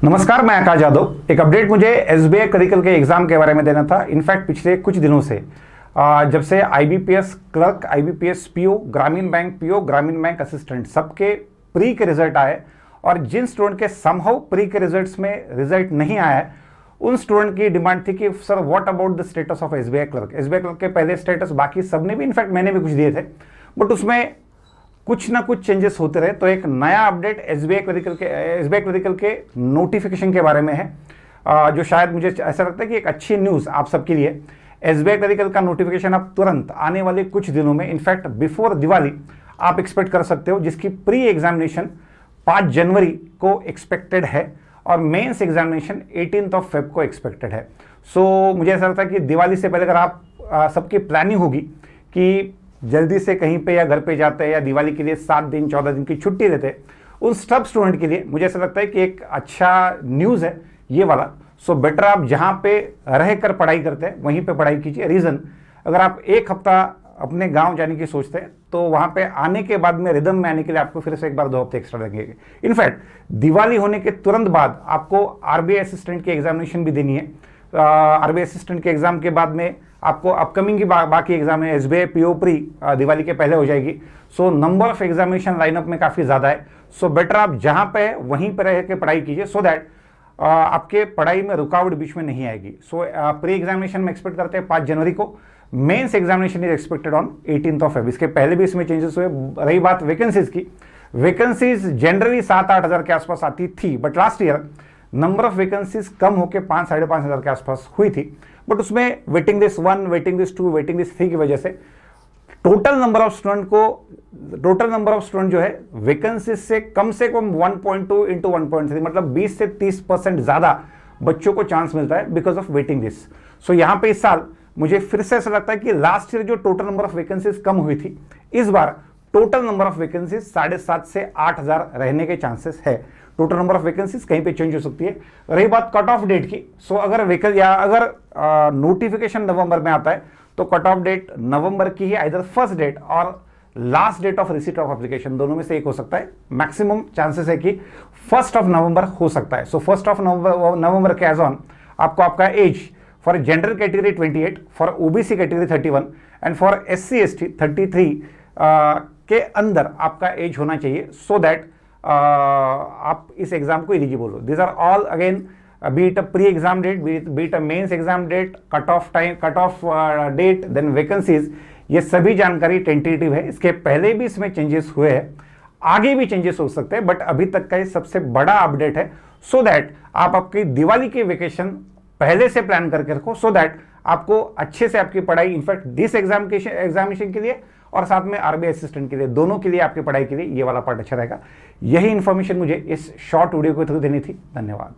नमस्कार, मैं आकाश यादव। एक अपडेट मुझे एसबीआई क्लरिकल के एग्जाम के बारे में देना था। इनफैक्ट पिछले कुछ दिनों से जब से आईबीपीएस क्लर्क, आईबीपीएस पीओ, ग्रामीण बैंक पीओ, ग्रामीण बैंक असिस्टेंट सबके प्री के रिजल्ट आए और जिन स्टूडेंट के समहाउ प्री के रिजल्ट्स में रिजल्ट नहीं आया है उन स्टूडेंट की डिमांड थी कि sir what about the status of SBI clerk. SBI clerk के पहले स्टेटस बाकी सबने भी, इनफैक्ट मैंने भी कुछ दिए थे, बट उसमें कुछ ना कुछ चेंजेस होते रहे। तो एक नया अपडेट एसबीआई क्लरिकल के नोटिफिकेशन के बारे में है, जो शायद मुझे ऐसा लगता है कि एक अच्छी न्यूज़ आप सबके लिए। एसबीआई क्लरिकल का नोटिफिकेशन अब तुरंत आने वाले कुछ दिनों में, इनफैक्ट बिफोर दिवाली आप एक्सपेक्ट कर सकते हो, जिसकी प्री एग्जामिनेशन 5 जनवरी को एक्सपेक्टेड है और मेंस एग्जामिनेशन 18 फेब को एक्सपेक्टेड है। सो मुझे ऐसा लगता है कि दिवाली से पहले अगर आप सबकी प्लानिंग होगी कि जल्दी से कहीं पे या घर पे जाते हैं या दिवाली के लिए 7 दिन 14 दिन की छुट्टी लेते हैं, उन सब स्टूडेंट के लिए मुझे ऐसा लगता है कि एक अच्छा न्यूज़ है ये वाला। सो बेटर आप जहाँ पे रह कर पढ़ाई करते हैं वहीं पे पढ़ाई कीजिए। रीज़न, अगर आप एक हफ्ता अपने गांव जाने की सोचते हैं तो वहाँ पे आने के बाद में रिदम में आने के लिए आपको फिर से एक बार 2 हफ्ते एक्स्ट्रा लगेंगे। इनफैक्ट दिवाली होने के तुरंत बाद आपको आरबीआई असिस्टेंट की एग्जामिनेशन भी देनी है। आरबीआई असिस्टेंट के एग्जाम के बाद में आपको अपकमिंग की बाकी एग्जाम है। एसबीआई पीओ प्री दिवाली के पहले हो जाएगी। So number of examination lineup में काफ़ी ज़्यादा है। सो बेटर आप जहाँ पे वहीं पर रह के पढ़ाई कीजिए, सो दैट आपके पढ़ाई में रुकावट बीच में नहीं आएगी। सो प्री एग्जामिनेशन में एक्सपेक्ट करते हैं 5 जनवरी को। Mains examination is expected on 18 Feb. इसके पहले भी इसमें चेंजेस हुए। रही बात वैकेंसीज की, वैकेंसीज जनरली 7-8 हज़ार के आसपास आती थी, but last year number of vacancies कम होकर 5-5.5 हज़ार के आसपास हुई थी। बट उसमें waiting list 1, waiting list 2, waiting list 3 की वजह से टोटल नंबर ऑफ स्टूडेंट जो है वैकेंसीज से कम 1.2 इंटू 1.3, मतलब 20 से 30% ज़्यादा बच्चों को चांस मिलता है बिकॉज ऑफ वेटिंग लिस्ट। सो यहाँ पे इस साल मुझे फिर से ऐसा लगता है कि लास्ट ईयर जो टोटल नंबर ऑफ वैकेंसीज कम हुई थी, इस बार टोटल नंबर ऑफ वैकेंसीज 7.5 से 8 हज़ार रहने के चांसेस है। टोटल नंबर ऑफ वैकेंसीज कहीं पे चेंज हो सकती है। रही बात कट ऑफ डेट की, सो अगर नोटिफिकेशन नवंबर में आता है तो कट ऑफ डेट नवंबर की ही आइदर फर्स्ट डेट और last date of receipt of application, दोनों में से एक हो सकता है। मैक्सिमम चांसेस है कि 1 नवंबर हो सकता है। सो 1 नवंबर के एज ऑन आपको आपका age for general category 28, for OBC category 31 and for SC ST 33 के अंदर आपका एज होना चाहिए, सो दैट आप इस एग्जाम को एलिजिबल हो। This are all again be it a pre exam date, be it a mains exam date, cut off date, then vacancies, ये सभी जानकारी टेंटेटिव है। इसके पहले भी इसमें चेंजेस हुए हैं, आगे भी चेंजेस हो सकते हैं, बट अभी तक का ये सबसे बड़ा अपडेट है। सो दैट आप आपकी दिवाली की वेकेशन पहले से प्लान करके रखो, सो दैट आपको अच्छे से आपकी पढ़ाई, इनफैक्ट दिस एग्जामिनेशन के लिए और साथ में आरबीआई असिस्टेंट के लिए, दोनों के लिए आपकी पढ़ाई के लिए ये वाला पार्ट अच्छा रहेगा। यही इंफॉर्मेशन मुझे इस शॉर्ट वीडियो के थ्रू देनी थी। धन्यवाद।